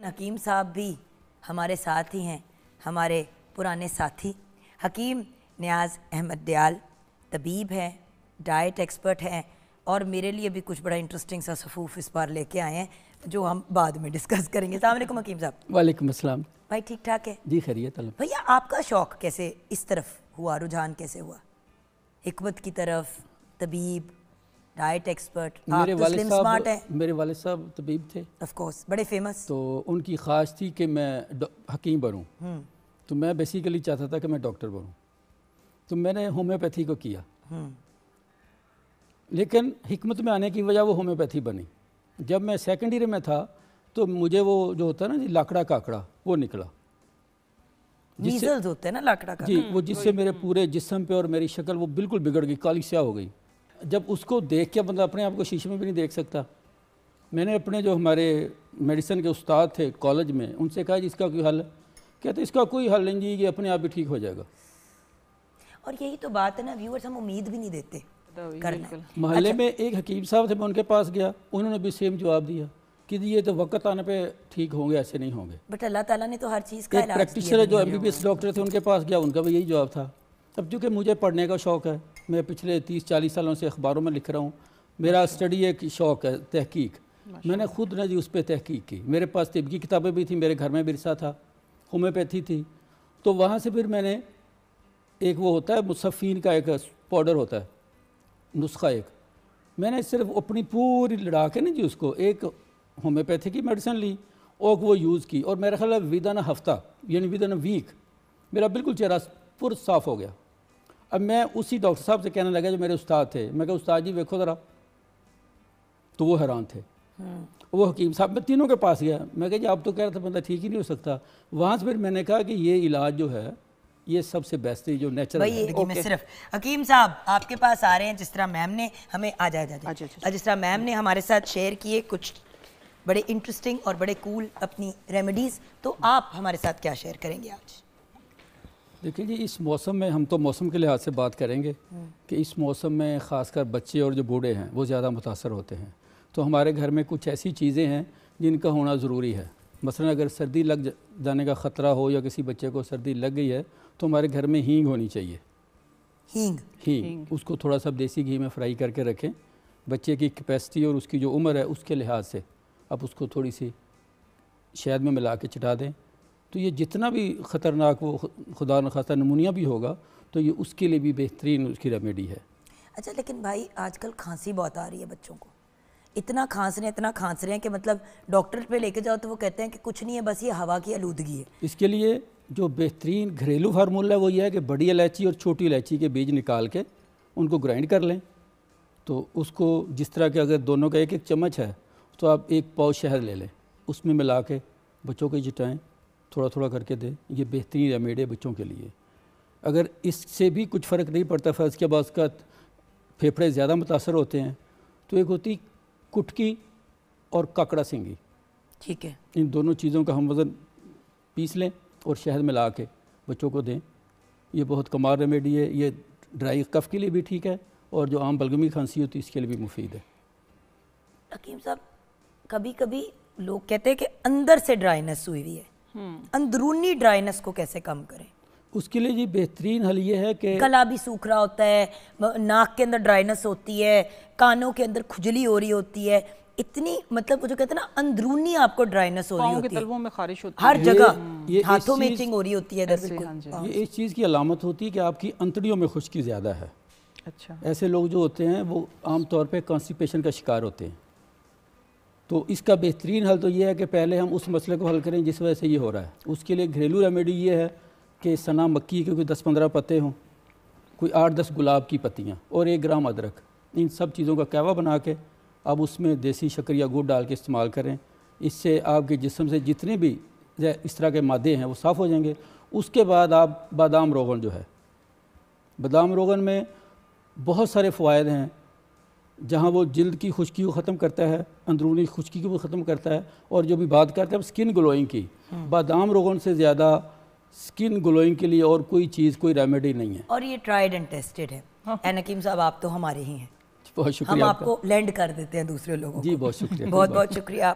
حکیم صاحب بھی ہمارے ساتھ ہی ہیں، ہمارے پرانے ساتھی حکیم نیاز احمد دیال طبیب ہیں، ڈائٹ ایکسپرٹ ہیں، اور میرے لیے بھی کچھ بڑا انٹرسٹنگ سا صفوف اس بار لے کے آئے ہیں جو ہم بعد میں ڈسکس کریں گے۔ السلام علیکم حکیم صاحب۔ وعلیکم السلام بھائی ٹھیک ٹھاک ہے؟ جی خیریت اللہ۔ بھیا آپ کا شوق کیسے اس طرف ہوا، رجحان کیسے ہوا حکمت کی طرف، طبیب، ڈائٹ ایکسپرٹ؟ آپ تو سلم سمارٹ ہیں۔ میرے والد صاحب طبیب تھے، آف کورس بڑے فیمس۔ تو ان کی خواہش تھی کہ میں حکیم بنوں، تو میں بیسیکلی چاہتا تھا کہ میں ڈاکٹر بنوں، تو میں نے ہومیوپیتھی کو کیا، لیکن حکمت میں آنے کی وجہ وہ ہومیوپیتھی بنی۔ جب میں سیکنڈ ایئر میں تھا تو مجھے وہ جو ہوتا ہے نا جی لاکڑا کاکڑا وہ نکلا، میزلز ہوتے ہیں نا لاکڑا کا، جی وہ جس سے میرے پورے جسم پہ اور میری شکل وہ بالکل بگڑ گئی، کالی سیاہ ہو گئی۔ جب اس کو دیکھ کے بندہ اپنے آپ کو شیشے میں بھی نہیں دیکھ سکتا، میں نے اپنے جو ہمارے میڈیسن کے استاد تھے کالج میں ان سے کہا جی اس کا کوئی حل ہے؟ کہتے اس کا کوئی حل نہیں جی، یہ اپنے آپ ہی ٹھیک ہو جائے گا۔ اور یہی تو بات ہے نا ویورز، ہم امید بھی نہیں دیتے کرنا۔ محلے میں ایک حکیم صاحب تھے، میں ان کے پاس گیا، انہوں نے بھی سیم جواب دیا کہ یہ تو وقت آنے پہ ٹھیک ہوں گے، ایسے نہیں ہوں گے۔ بٹ اللہ تعالیٰ نے تو ہر چیز کا ایک علاج پریکٹیشنر جو MBBS ڈاکٹر تھے ان کے پاس گیا، ان کا بھی یہی جواب تھا۔ اب چونکہ مجھے پڑھنے کا شوق ہے، میں پچھلے 30-40 سالوں سے اخباروں میں لکھ رہا ہوں، میرا اسٹڈی ایک شوق ہے تحقیق، میں نے خود نے جی اس پہ تحقیق کی۔ میرے پاس طب کی کتابیں بھی تھیں، میرے گھر میں ورثہ تھا، ہومیوپیتھی تھی، تو وہاں سے پھر میں نے ایک وہ ہوتا ہے مصفین کا ایک پاؤڈر ہوتا ہے نسخہ، ایک میں نے صرف اپنی پوری لڑا کے نا جی اس کو ایک ہومیوپیتھی کی میڈیسن لی اور وہ یوز کی، اور میرا خیال ہے ودن ہفتہ یعنی ودن ویک میرا بالکل چہرہ پر صاف ہو گیا۔ اب میں اسی ڈاکٹر صاحب سے کہنے لگا جو میرے استاد تھے، میں کہا استاد جی دیکھو ذرا، تو وہ حیران تھے۔ وہ حکیم صاحب میں تینوں کے پاس گیا، میں کہا جی آپ تو کہہ رہے تھے بندہ ٹھیک ہی نہیں ہو سکتا۔ وہاں سے پھر میں نے کہا کہ یہ علاج جو ہے یہ سب سے بیسٹ ہے جو نیچرل ہے۔ میں صرف حکیم صاحب آپ کے پاس آ رہے ہیں، جس طرح میم نے ہمیں جس طرح میم نے ہمارے ساتھ شیئر کیے کچھ بڑے انٹرسٹنگ اور بڑے کول اپنی ریمیڈیز، تو آپ ہمارے ساتھ کیا شیئر کریں گے آج؟ دیکھیں جی اس موسم میں ہم تو موسم کے لحاظ سے بات کریں گے کہ اس موسم میں خاص کر بچے اور جو بوڑھے ہیں وہ زیادہ متاثر ہوتے ہیں، تو ہمارے گھر میں کچھ ایسی چیزیں ہیں جن کا ہونا ضروری ہے۔ مثلا اگر سردی لگ جانے کا خطرہ ہو یا کسی بچے کو سردی لگ گئی ہے تو ہمارے گھر میں ہینگ ہونی چاہیے۔ ہینگ اس کو تھوڑا سا دیسی گھی میں فرائی کر کے رکھیں، بچے کی کیپیسٹی اور اس کی جو عمر ہے اس کے لحاظ سے آپ اس کو تھوڑی سی شہد میں ملا کے چٹا دیں، تو یہ جتنا بھی خطرناک وہ خدا نخواستہ نمونیا بھی ہوگا تو یہ اس کے لیے بھی بہترین اس کی ریمیڈی ہے۔ اچھا لیکن بھائی آج کل کھانسی بہت آ رہی ہے بچوں کو، اتنا کھانس رہے ہیں کہ مطلب ڈاکٹر پہ لے کے جاؤ تو وہ کہتے ہیں کہ کچھ نہیں ہے، بس یہ ہوا کی آلودگی ہے۔ اس کے لیے جو بہترین گھریلو فارمولہ ہے وہ یہ ہے کہ بڑی الائچی اور چھوٹی الائچی کے بیج نکال کے ان کو گرائنڈ کر لیں، تو اس کو جس طرح کہ اگر دونوں کا ایک ایک چمچ ہے تو آپ ایک پاؤ شہد لے لیں، اس میں ملا کے بچوں کو چٹائیں، تھوڑا تھوڑا کر کے دیں، یہ بہترین ریمیڈی ہے بچوں کے لیے۔ اگر اس سے بھی کچھ فرق نہیں پڑتا، فرض کے بعد کا پھیپھڑے زیادہ متاثر ہوتے ہیں، تو ایک ہوتی کٹکی اور کاکڑا سینگی، ٹھیک ہے، ان دونوں چیزوں کا ہم وزن پیس لیں اور شہد ملا کے بچوں کو دیں، یہ بہت کمال ریمیڈی ہے۔ یہ ڈرائی کف کے لیے بھی ٹھیک ہے اور جو عام بلغمی کھانسی ہوتی ہے اس کے لیے بھی مفید ہے۔ حکیم صاحب کبھی کبھی لوگ کہتے ہیں کہ اندر سے ڈرائینس ہوئی ہوئی ہے، اندرونی ڈرائینس کو کیسے کم کریں؟ اس کے لیے جی بہترین حل یہ ہے کہ گلا بھی سوکھ رہا ہوتا ہے، ناک کے اندر ڈرائینس ہوتی ہے، کانوں کے اندر کھجلی ہو رہی ہوتی ہے، اتنی مطلب جو کہتے ہیں نا اندرونی آپ کو ڈرائینس ہو رہی ہوتی ہے، تلووں میں خارش ہوتی ہے، ہر جگہ ہاتھوں میں ایچنگ ہو رہی ہوتی ہے، یہ اس چیز کی علامت ہوتی ہے کہ آپ کی انتڑیوں میں خشکی زیادہ ہے۔ اچھا، ایسے لوگ جو ہوتے ہیں وہ عام طور پہ کانسٹیپیشن کا شکار ہوتے ہیں، تو اس کا بہترین حل تو یہ ہے کہ پہلے ہم اس مسئلے کو حل کریں جس وجہ سے یہ ہو رہا ہے۔ اس کے لیے گھریلو ریمیڈی یہ ہے کہ سنا مکی کے کوئی 10-15 پتے ہوں، کوئی 8-10 گلاب کی پتیاں اور 1 گرام ادرک، ان سب چیزوں کا کہوہ بنا کے آپ اس میں دیسی شکر یا گڑ ڈال کے استعمال کریں، اس سے آپ کے جسم سے جتنے بھی اس طرح کے مادے ہیں وہ صاف ہو جائیں گے۔ اس کے بعد آپ بادام روغن جو ہے، بادام روغن میں بہت سارے فوائد ہیں، جہاں وہ جلد کی خشکی کو ختم کرتا ہے، اندرونی خشکی کو بھی ختم کرتا ہے، اور جو بھی بات کرتے ہیں سکن گلوئنگ کی، بادام روغن سے زیادہ سکن گلوئنگ کے لیے اور کوئی چیز کوئی ریمیڈی نہیں ہے، اور یہ ٹرائیڈ اینڈ ٹیسٹڈ ہے۔ حکیم صاحب آپ تو ہمارے ہی ہیں، بہت شکریہ، ہم آپ کو لینڈ کر دیتے ہیں دوسرے لوگوں کو۔ جی بہت شکریہ، بہت بہت شکریہ۔